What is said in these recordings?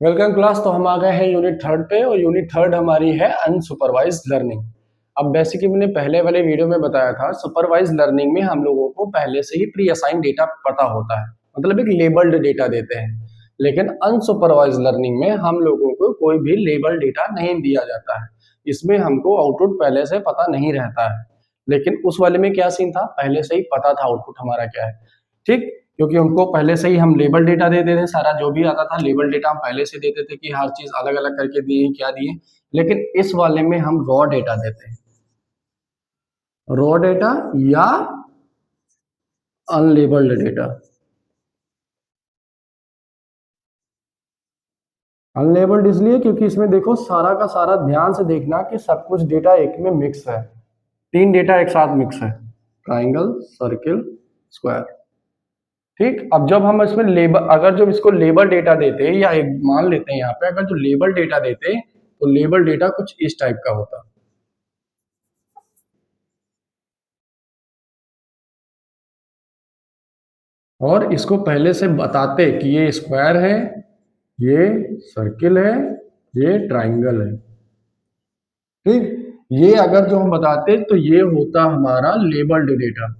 Welcome class. तो हम आ गए हैं यूनिट थर्ड पे और यूनिट थर्ड हमारी है अनसुपरवाइज्ड लर्निंग। अब बेसिकली मैंने पहले वाले वीडियो में बताया था, सुपरवाइज्ड लर्निंग में हम लोगों को पहले से ही प्री असाइन डेटा पता होता है, मतलब एक लेबल्ड डेटा देते हैं। लेकिन अनसुपरवाइज्ड लर्निंग में हम लोगों को कोई भी लेबल डेटा नहीं दिया जाता है। इसमें हमको आउटपुट पहले से पता नहीं रहता है। लेकिन उस वाले में क्या सीन था, पहले से ही पता था आउटपुट हमारा क्या है। ठीक, क्योंकि उनको पहले से ही हम लेबल डेटा देते थे, सारा जो भी आता था लेबल डेटा हम पहले से देते थे कि हर चीज अलग अलग करके दिए क्या दिए। लेकिन इस वाले में हम रॉ डेटा देते हैं, रॉ डेटा या अनलेबल्ड डेटा। अनलेबल्ड इसलिए क्योंकि इसमें देखो सारा का सारा ध्यान से देखना कि सब कुछ डेटा एक में मिक्स है, तीन डेटा एक साथ मिक्स है, ट्राइंगल, सर्किल, स्क्वायर। ठीक, अब जब हम इसमें लेबल, अगर जब इसको लेबल डेटा देते या एक मान लेते हैं यहाँ पे, अगर जो लेबल डेटा देते तो लेबल डेटा कुछ इस टाइप का होता। और इसको पहले से बताते कि ये स्क्वायर है, ये सर्किल है, ये ट्राइंगल है। ठीक, ये अगर जो हम बताते तो ये होता हमारा लेबल्ड डेटा,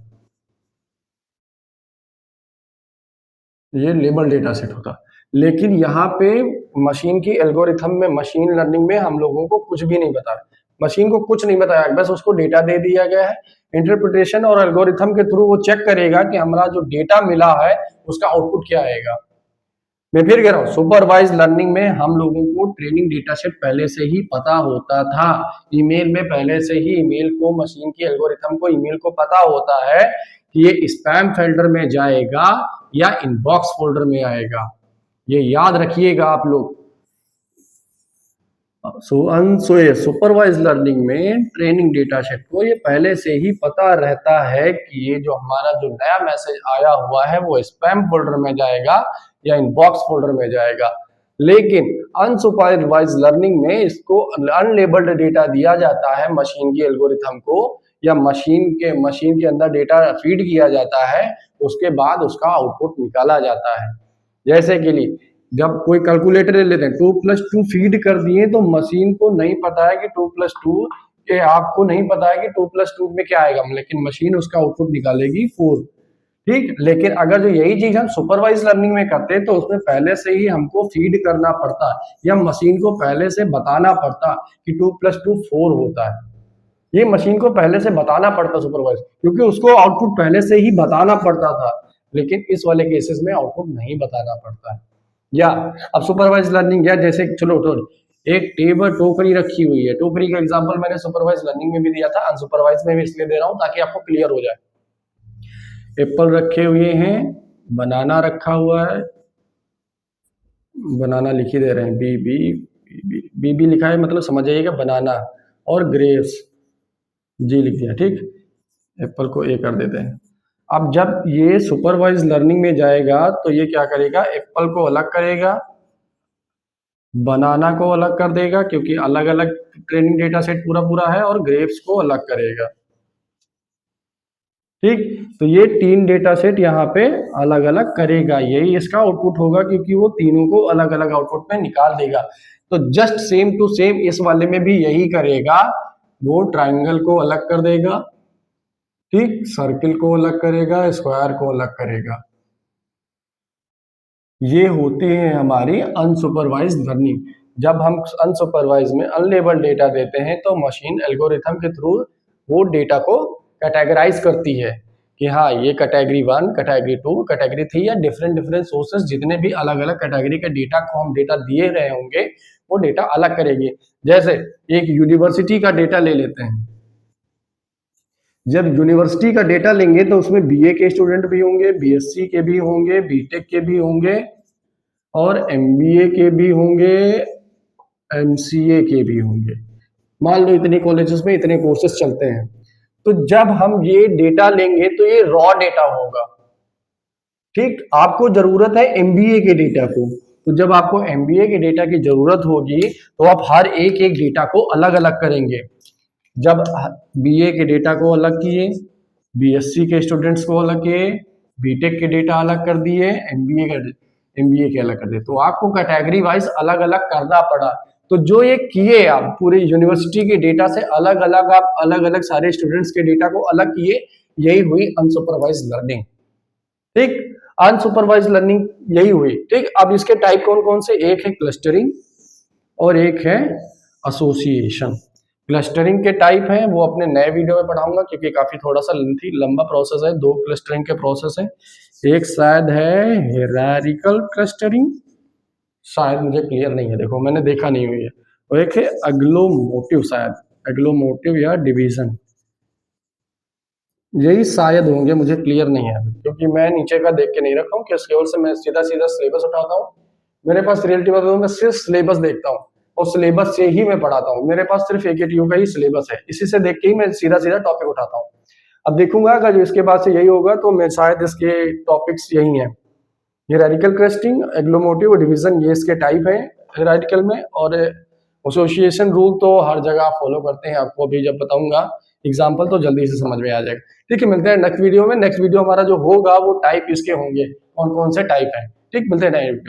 ये लेबल डेटा सेट होता। लेकिन यहाँ पे मशीन की एल्गोरिथम में, मशीन लर्निंग में हम लोगों को कुछ भी नहीं बताया, मशीन को कुछ नहीं बताया, बस उसको डेटा दे दिया गया है। इंटरप्रिटेशन और एल्गोरिथम के थ्रू वो चेक करेगा कि हमारा जो डेटा मिला है उसका आउटपुट क्या आएगा। मैं फिर कह रहा हूँ, सुपरवाइज लर्निंग में हम लोगों को ट्रेनिंग डेटा सेट पहले से ही पता होता था। ईमेल में पहले से ही ईमेल को, मशीन की एल्गोरिथम को ईमेल को पता होता है कि ये स्पैम फोल्डर में जाएगा या इनबॉक्स फोल्डर में आएगा। ये याद रखिएगा आप लोग। सुपरवाइज लर्निंग में ट्रेनिंग डेटा सेट को ये पहले से ही पता रहता है कि ये जो हमारा जो नया मैसेज आया हुआ है वो स्पैम फोल्डर में जाएगा या इनबॉक्स फोल्डर में जाएगा। लेकिन अनसुपरवाइज लर्निंग में इसको अनलेबल्ड डेटा दिया जाता है मशीन की एल्गोरिथम को, या मशीन के अंदर डेटा फीड किया जाता है, उसके बाद उसका आउटपुट निकाला जाता है। जैसे कि जब कोई कैलकुलेटर ले लेते हैं, 2+2 फीड कर दिए तो मशीन को नहीं पता है कि 2+2 के, आपको नहीं पता है कि 2+2 में क्या आएगा, लेकिन मशीन उसका आउटपुट निकालेगी 4। ठीक, लेकिन अगर जो यही चीज हम सुपरवाइज लर्निंग में करते हैं तो उसमें पहले से ही हमको फीड करना पड़ता या मशीन को पहले से बताना पड़ता कि 2+2 4 होता है। ये मशीन को पहले से बताना पड़ता सुपरवाइज, क्योंकि उसको आउटपुट पहले से ही बताना पड़ता था। लेकिन इस वाले केसेस में आउटपुट नहीं बताना पड़ता है। या अब सुपरवाइज लर्निंग, या जैसे चलो तो एक टेबल टोकरी रखी हुई है, टोकरी का एग्जांपल मैंने सुपरवाइज लर्निंग में भी दिया था, अनसुपरवाइज में भी इसलिए दे रहा हूं ताकि आपको क्लियर हो जाए। एप्पल रखे हुए हैं, बनाना रखा हुआ है, बनाना लिख ही दे रहे हैं, B B B B B लिखा है, मतलब समझ जाइएगा बनाना, और ग्रेप्स जी लिख दिया। ठीक, एप्पल को ए कर देते हैं। अब जब ये सुपरवाइज लर्निंग में जाएगा तो ये क्या करेगा, एप्पल को अलग करेगा, बनाना को अलग कर देगा क्योंकि अलग अलग ट्रेनिंग डेटा सेट पूरा पूरा है, और ग्रेप्स को अलग करेगा। ठीक, तो ये तीन डेटा सेट यहाँ पे अलग अलग करेगा, यही इसका आउटपुट होगा क्योंकि वो तीनों को अलग अलग आउटपुट में निकाल देगा। तो जस्ट सेम टू सेम इस वाले में भी यही करेगा, वो ट्राइंगल को अलग कर देगा, ठीक, सर्किल को अलग करेगा, स्क्वायर को अलग करेगा। ये होती है हमारी अनसुपरवाइज लर्निंग। जब हम अनसुपरवाइज में अनलेबल डेटा देते हैं तो मशीन एल्गोरिथम के थ्रू वो डेटा को कैटेगराइज करती है कि हाँ ये कैटेगरी 1, कैटेगरी 2, कैटेगरी 3, या डिफरेंट डिफरेंट सोर्सेस, जितने भी अलग अलग कैटेगरी के डेटा को हम डेटा दिए रहे होंगे वो डेटा अलग करेगी। जैसे एक यूनिवर्सिटी का डेटा ले लेते हैं, जब यूनिवर्सिटी का डेटा लेंगे तो उसमें बीए के स्टूडेंट भी होंगे, बीएससी के भी होंगे, बीटेक के भी होंगे, और एमबीए के भी होंगे, एमसीए के भी होंगे। मान लो इतने कॉलेजेस में इतने कोर्सेज चलते हैं। तो जब हम ये डेटा लेंगे तो ये रॉ डेटा होगा। ठीक, आपको जरूरत है एमबीए के डेटा को, तो जब आपको एमबीए के डेटा की जरूरत होगी तो आप हर एक एक डेटा को अलग अलग करेंगे। जब बीए के डेटा को अलग किए, बीएससी के स्टूडेंट्स को अलग किए, बीटेक के डेटा अलग कर दिए, एमबीए का, एमबीए के अलग कर दिए, तो आपको कैटेगरी वाइज अलग अलग करना पड़ा। तो जो ये किए आप पूरे यूनिवर्सिटी के डेटा से अलग अलग, आप अलग अलग सारे स्टूडेंट्स के डेटा को अलग किए, यही हुई अनसुपरवाइज लर्निंग। ठीक, अनसुपरवाइज लर्निंग यही हुई। ठीक, अब इसके टाइप कौन कौन से, एक है क्लस्टरिंग और एक है एसोसिएशन। क्लस्टरिंग के टाइप हैं वो अपने नए वीडियो में पढ़ाऊंगा, क्योंकि काफी थोड़ा सा लेंथी लंबा प्रोसेस है, 2 क्लस्टरिंग के प्रोसेस है। एक शायद है हायरार्किकल क्लस्टरिंग, शायद मुझे क्लियर नहीं है, देखो मैंने देखा नहीं हुई है। और एक है एग्लोमोटिव, शायद एग्लोमोटिव या डिवीजन, यही शायद होंगे, मुझे क्लियर नहीं है क्योंकि मैं नीचे का देख के नहीं रखा हूँ, कि केवल से मैं सीधा सीधा सिलेबस उठाता हूँ। मेरे पास रियलिटी बताऊँ, मैं सिर्फ सिलेबस देखता हूँ और सिलेबस से ही मैं पढ़ाता हूँ। मेरे पास सिर्फ AKTU का ही सिलेबस है, इसी से देख के ही मैं सीधा सीधा टॉपिक उठाता हूँ। अब देखूंगा अगर जो इसके बाद से यही होगा तो मैं शायद इसके टॉपिक्स यही हैं, हायरार्किकल क्लस्टरिंग, एग्लोमोटिव और डिवीजन, ये इसके टाइप हैं हायरार्किकल में। और एसोसिएशन रूल तो हर जगह फॉलो करते हैं, आपको अभी जब बताऊंगा एग्जाम्पल तो जल्दी से समझ में आ जाएगा। ठीक है, मिलते हैं नेक्स्ट वीडियो में। नेक्स्ट वीडियो हमारा जो होगा वो टाइप इसके होंगे, कौन कौन से टाइप हैं। ठीक, मिलते हैं नेक्स्ट वीडियो।